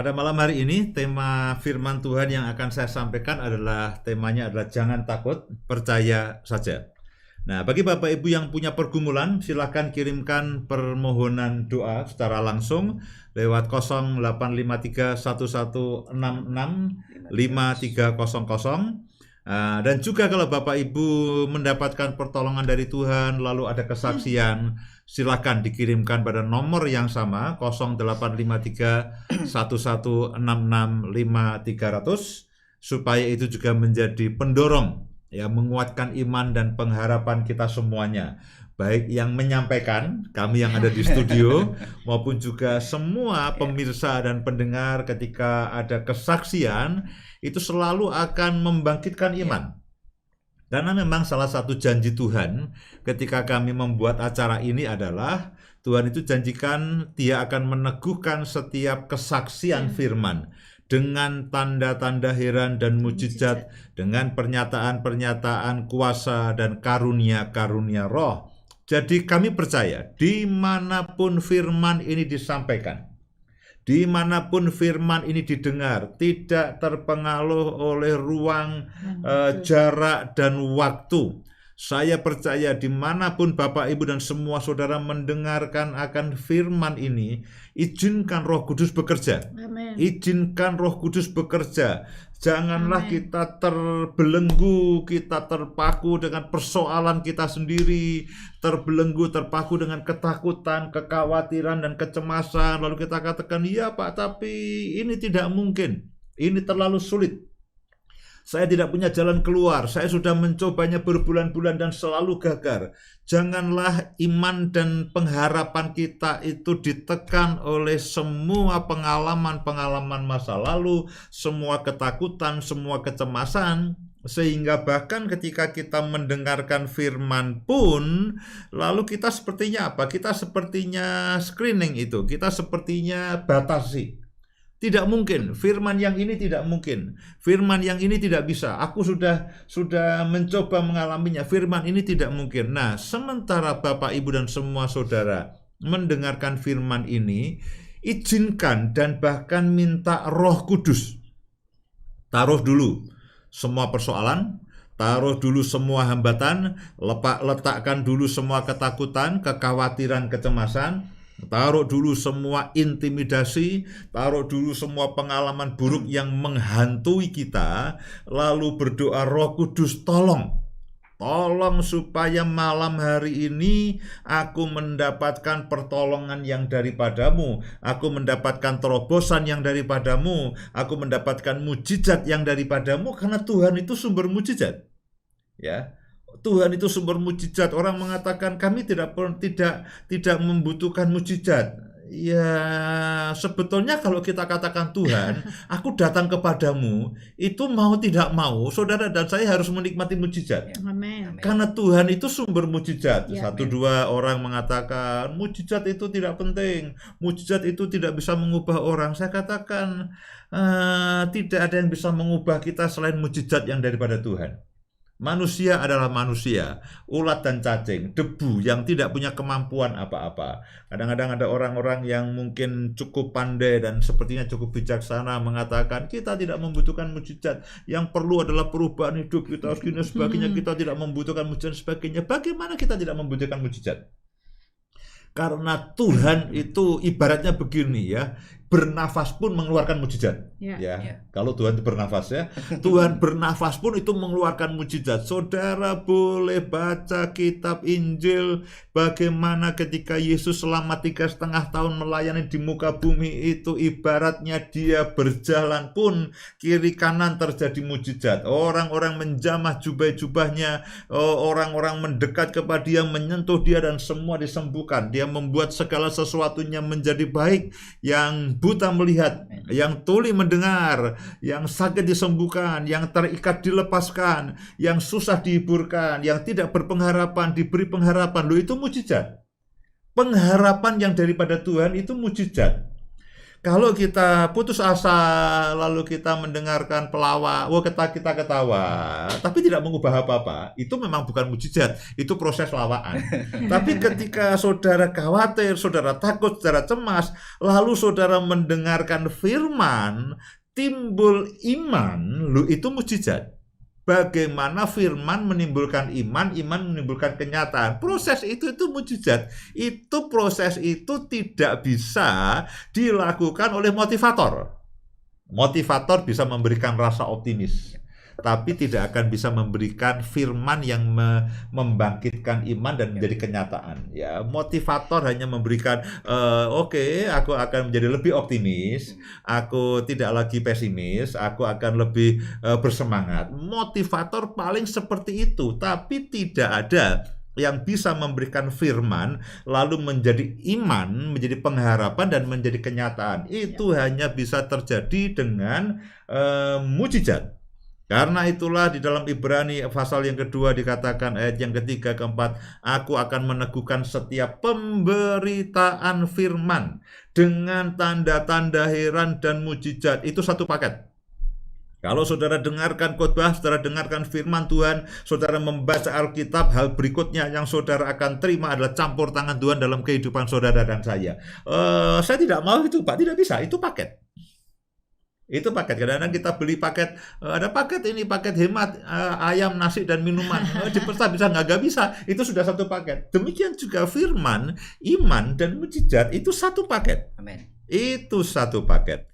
Pada malam hari ini tema firman Tuhan yang akan saya sampaikan temanya adalah jangan takut, percaya saja. Nah, bagi Bapak Ibu yang punya pergumulan, silakan kirimkan permohonan doa secara langsung lewat 085311665300. Dan juga kalau Bapak Ibu mendapatkan pertolongan dari Tuhan lalu ada kesaksian, silakan dikirimkan pada nomor yang sama 085311665300 supaya itu juga menjadi pendorong ya, menguatkan iman dan pengharapan kita semuanya, baik yang menyampaikan, kami yang ada di studio maupun juga semua pemirsa dan pendengar. Ketika ada kesaksian itu selalu akan membangkitkan iman. Karena memang salah satu janji Tuhan ketika kami membuat acara ini adalah Tuhan itu janjikan Dia akan meneguhkan setiap kesaksian firman dengan tanda-tanda heran dan mujizat, dengan pernyataan-pernyataan kuasa dan karunia-karunia roh. Jadi kami percaya dimanapun firman ini disampaikan, dimanapun firman ini didengar, tidak terpengaruh oleh ruang, jarak, dan waktu. Saya percaya dimanapun Bapak, Ibu, dan semua saudara mendengarkan akan firman ini, izinkan Roh Kudus bekerja. Amen. Izinkan Roh Kudus bekerja. Janganlah kita terbelenggu, kita terpaku dengan persoalan kita sendiri, terbelenggu, terpaku dengan ketakutan, kekhawatiran, dan kecemasan. Lalu kita katakan, iya Pak, tapi ini tidak mungkin, ini terlalu sulit. Saya tidak punya jalan keluar, saya sudah mencobanya berbulan-bulan dan selalu gagal. Janganlah iman dan pengharapan kita itu ditekan oleh semua pengalaman-pengalaman masa lalu, semua ketakutan, semua kecemasan, sehingga bahkan ketika kita mendengarkan firman pun, lalu kita sepertinya apa? Kita sepertinya screening itu, kita sepertinya batasi. Tidak mungkin, firman yang ini tidak mungkin, firman yang ini tidak bisa, aku sudah mencoba mengalaminya, firman ini tidak mungkin. Nah, sementara Bapak, Ibu, dan semua saudara mendengarkan firman ini, izinkan dan bahkan minta Roh Kudus. Taruh dulu semua persoalan, taruh dulu semua hambatan, letakkan dulu semua ketakutan, kekhawatiran, kecemasan, taruh dulu semua intimidasi, taruh dulu semua pengalaman buruk yang menghantui kita, lalu berdoa, Roh Kudus tolong supaya malam hari ini aku mendapatkan pertolongan yang daripadamu, aku mendapatkan terobosan yang daripadamu, aku mendapatkan mujizat yang daripadamu, karena Tuhan itu sumber mujizat. Ya. Tuhan itu sumber mujizat. Orang mengatakan kami tidak membutuhkan mujizat. Ya, sebetulnya kalau kita katakan Tuhan, aku datang kepadamu, itu mau tidak mau, saudara dan saya harus menikmati mujizat. Amen. Karena Tuhan itu sumber mujizat. Ya, Satu dua orang mengatakan mujizat itu tidak penting, mujizat itu tidak bisa mengubah orang. Saya katakan tidak ada yang bisa mengubah kita selain mujizat yang daripada Tuhan. Manusia adalah manusia, ulat dan cacing, debu yang tidak punya kemampuan apa-apa. Kadang-kadang ada orang-orang yang mungkin cukup pandai dan sepertinya cukup bijaksana mengatakan kita tidak membutuhkan mujizat, yang perlu adalah perubahan hidup kita, harus gini sebagainya, kita tidak membutuhkan mujizat sebagainya. Bagaimana kita tidak membutuhkan mujizat? Karena Tuhan itu ibaratnya begini ya, bernafas pun mengeluarkan mujizat. Kalau Tuhan itu bernafas ya, Tuhan bernafas pun itu mengeluarkan mujizat. Saudara boleh baca kitab Injil bagaimana ketika Yesus selama 3,5 tahun melayani di muka bumi itu, ibaratnya dia berjalan pun kiri kanan terjadi mujizat. Orang-orang menjamah jubah-jubahnya, orang-orang mendekat kepada dia, menyentuh dia, dan semua disembuhkan. Dia membuat segala sesuatunya menjadi baik. Yang buta melihat, yang tuli mendengar, yang sakit disembuhkan, yang terikat dilepaskan, yang susah dihiburkan, yang tidak berpengharapan diberi pengharapan. Loh, itu mujizat. Pengharapan yang daripada Tuhan itu mujizat. Kalau kita putus asa, lalu kita mendengarkan pelawak, kita ketawa, tapi tidak mengubah apa-apa, itu memang bukan mujizat, itu proses lawaan. Tapi ketika saudara khawatir, saudara takut, saudara cemas, lalu saudara mendengarkan firman, timbul iman, itu mujizat. Bagaimana firman menimbulkan iman, iman menimbulkan kenyataan. Proses itu mujizat. Itu proses itu tidak bisa dilakukan oleh motivator. Motivator bisa memberikan rasa optimis, tapi tidak akan bisa memberikan firman yang membangkitkan iman dan menjadi kenyataan. Ya, motivator hanya memberikan oke, aku akan menjadi lebih optimis, aku tidak lagi pesimis, aku akan lebih bersemangat. Motivator paling seperti itu, tapi tidak ada yang bisa memberikan firman lalu menjadi iman, menjadi pengharapan dan menjadi kenyataan. Itu hanya bisa terjadi dengan mujizat. Karena itulah di dalam Ibrani pasal yang kedua dikatakan ayat yang ketiga keempat, aku akan meneguhkan setiap pemberitaan firman dengan tanda-tanda heran dan mujizat. Itu satu paket. Kalau saudara dengarkan khotbah, saudara dengarkan firman Tuhan, saudara membaca Alkitab, hal berikutnya yang saudara akan terima adalah campur tangan Tuhan dalam kehidupan saudara dan saya. Saya tidak mau itu, Pak. Tidak bisa, itu paket. Itu paket. Kadang-kadang kita beli paket, ada paket ini, paket hemat, ayam, nasi, dan minuman. Di pesta bisa, nggak bisa. Itu sudah satu paket. Demikian juga firman, iman, dan mujizat, itu satu paket. Amin. Itu satu paket.